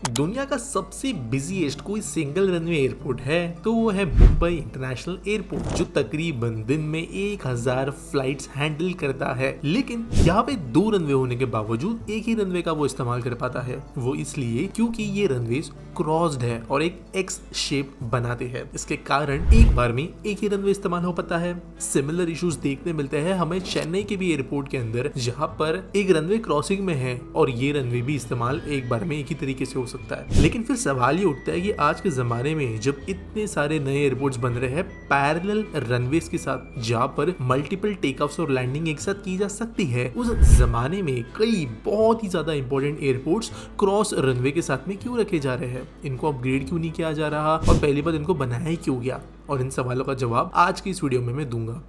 दुनिया का सबसे बिजीएस्ट कोई सिंगल रनवे एयरपोर्ट है तो वो है मुंबई इंटरनेशनल एयरपोर्ट, जो तकरीबन दिन में 1000 फ्लाइट्स हैंडल करता है। लेकिन यहाँ पे 2 रनवे होने के बावजूद एक ही रनवे का वो इस्तेमाल कर पाता है। वो इसलिए क्योंकि ये रनवे क्रॉस्ड है और एक एक्स शेप बनाते हैं। इसके कारण एक बार में एक ही रनवे इस्तेमाल हो पाता है। सिमिलर इश्यूज देखने मिलते हैं हमें चेन्नई के भी एयरपोर्ट के अंदर, जहाँ पर एक रनवे क्रॉसिंग में है और ये रनवे भी इस्तेमाल एक बार में एक ही तरीके से हो सकता है। लेकिन फिर सवाल ये उठता है कि आज के जमाने में जब इतने सारे नए एयरपोर्ट्स बन रहे हैं पैरेलल रनवेज के साथ, जहाँ पर मल्टीपल टेक ऑफ्स और लैंडिंग एक साथ की जा सकती है, उस जमाने में कई बहुत ही ज्यादा इंपॉर्टेंट एयरपोर्ट्स क्रॉस रनवे के साथ में क्यों रखे जा रहे हैं, इनको अपग्रेड क्यों नहीं किया जा रहा और पहली बार इनको बनाया ही क्यों गया, और इन सवालों का जवाब आज की इस वीडियो में मैं दूंगा।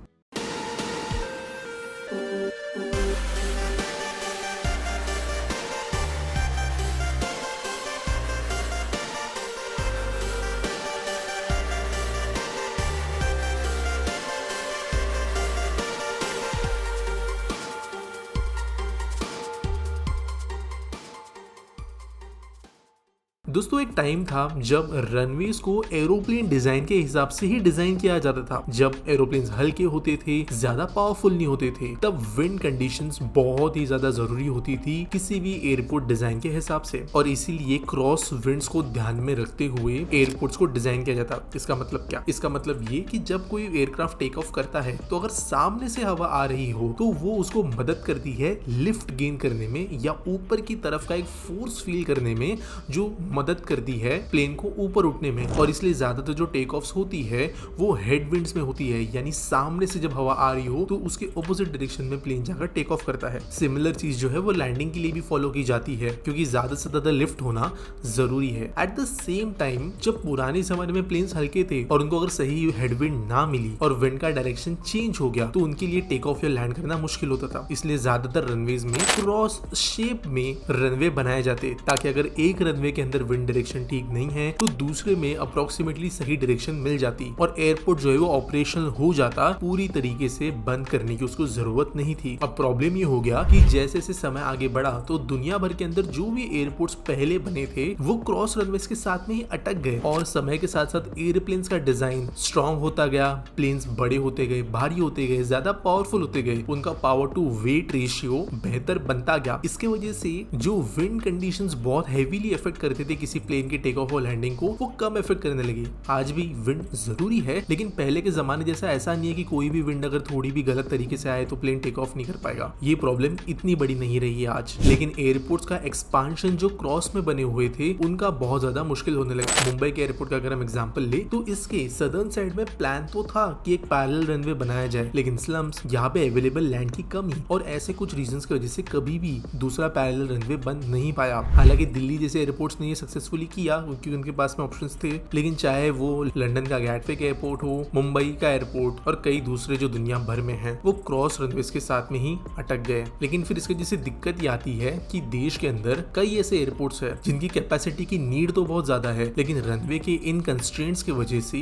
दोस्तों, एक टाइम था जब रनवेज को एरोप्लेन डिजाइन के हिसाब से ही डिजाइन किया जाता था। जब एरोप्लेन्स हल्के होते थे, ज्यादा पावरफुल नहीं होते थे, तब विंड कंडीशंस बहुत ही ज्यादा जरूरी होती थी किसी भी एयरपोर्ट डिजाइन के हिसाब से, और इसीलिए क्रॉस विंड्स को ध्यान में रखते हुए एयरपोर्ट्स को डिजाइन किया जाता। इसका मतलब क्या? इसका मतलब ये कि जब कोई एयरक्राफ्ट टेक ऑफ करता है तो अगर सामने से हवा आ रही हो तो वो उसको मदद करती है लिफ्ट गेन करने में या ऊपर की तरफ का एक फोर्स फील करने में, जो मदद करती है प्लेन को ऊपर उठने में। और इसलिए ज्यादातर जो टेक ऑफ्स होती है वो हेडविंड्स में होती है, यानी सामने से जब हवा आ रही हो तो उसके ऑपोजिट डायरेक्शन में प्लेन जाकर टेक ऑफ करता है। सिमिलर चीज जो है वो लैंडिंग के लिए भी फॉलो की जाती है, क्योंकि ज्यादा से ज्यादा लिफ्ट होना जरूरी है। एट द सेम टाइम जब पुराने जमाने में प्लेन्स हल्के थे और उनको अगर सही हेडविंड ना मिली और विंड का डायरेक्शन चेंज हो गया तो उनके लिए टेक ऑफ या लैंड करना मुश्किल होता था। इसलिए ज्यादातर रनवेज में क्रॉस शेप में रनवे बनाए जाते, ताकि अगर एक रनवे के अंदर विंड डायरेक्शन ठीक नहीं है तो दूसरे में अप्रोक्सीमेटली सही डायरेक्शन मिल जाती और एयरपोर्ट जो है वो ऑपरेशनल हो जाता। पूरी तरीके से बंद करने की उसको जरूरत नहीं थी। अब प्रॉब्लम ये हो गया कि जैसे जैसे समय आगे बढ़ा तो दुनिया भर के अंदर जो भी एयरपोर्ट्स पहले बने थे वो क्रॉस रनवेज के साथ में ही अटक गए, और समय के साथ साथ एयरप्लेन्स का डिजाइन स्ट्रॉन्ग होता गया, प्लेन्स बड़े होते गए, भारी होते गए, ज्यादा पावरफुल होते गए, उनका पावर टू वेट रेशियो बेहतर बनता गया। इसके वजह से जो विंड कंडीशंस बहुत हेवीली इफेक्ट करते थे किसी प्लेन के टेक ऑफ और लैंडिंग को, वो कम इफेक्ट करने लगी। आज भी विंड जरूरी है, लेकिन पहले के जमाने जैसा ऐसा नहीं है कि कोई भी विंड अगर थोड़ी भी गलत तरीके से आए तो प्लेन टेक ऑफ नहीं कर पाएगा। ये प्रॉब्लम इतनी बड़ी नहीं रही है आज। लेकिन एयरपोर्ट्स का एक्सपांशन जो क्रॉस में बने हुए थे उनका बहुत ज्यादा मुश्किल होने लगा। मुंबई के एयरपोर्ट का अगर हम एग्जांपल ले तो इसके सदर्न साइड में प्लान तो था कि एक पैरेलल रनवे बनाया जाए, लेकिन स्लम्स, यहाँ पे अवेलेबल लैंड की कमी और ऐसे कुछ रीजंस की वजह से कभी भी दूसरा पैरेलल रनवे बन नहीं पाया। हालांकि दिल्ली जैसे एयरपोर्ट्स ने ये सक्सेसफुली किया क्योंकि उनके पास में ऑप्शंस थे, लेकिन चाहे वो लंदन का गैटविक एयरपोर्ट हो, मुंबई का एयरपोर्ट और कई दूसरे जो दुनिया भर में हैं, वो क्रॉस रनवेज के साथ में ही अटक गए। लेकिन फिर इसकी जैसे दिक्कत ये आती है कि देश के अंदर कई ऐसे एयरपोर्ट्स हैं जिनकी कैपेसिटी की नीड तो बहुत ज्यादा है, लेकिन रनवे के इन कंस्ट्रेंट्स की वजह से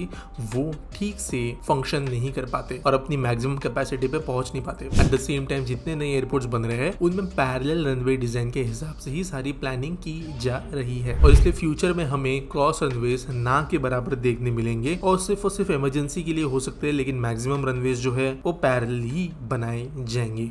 वो ठीक से फंक्शन नहीं कर पाते और अपनी मैक्सिमम कैपेसिटी पे पहुंच नहीं पाते। एट द सेम टाइम जितने नए एयरपोर्ट्स बन रहे हैं उनमें पैरेलल रनवे डिजाइन के हिसाब से ही सारी प्लानिंग की जा रही है, और इसलिए फ्यूचर में हमें क्रॉस रनवेज ना के बराबर देखने मिलेंगे और सिर्फ इमरजेंसी के लिए हो सकते हैं, लेकिन मैक्सिमम रनवेज जो है वो पैरेलल ही बनाए जाएंगे।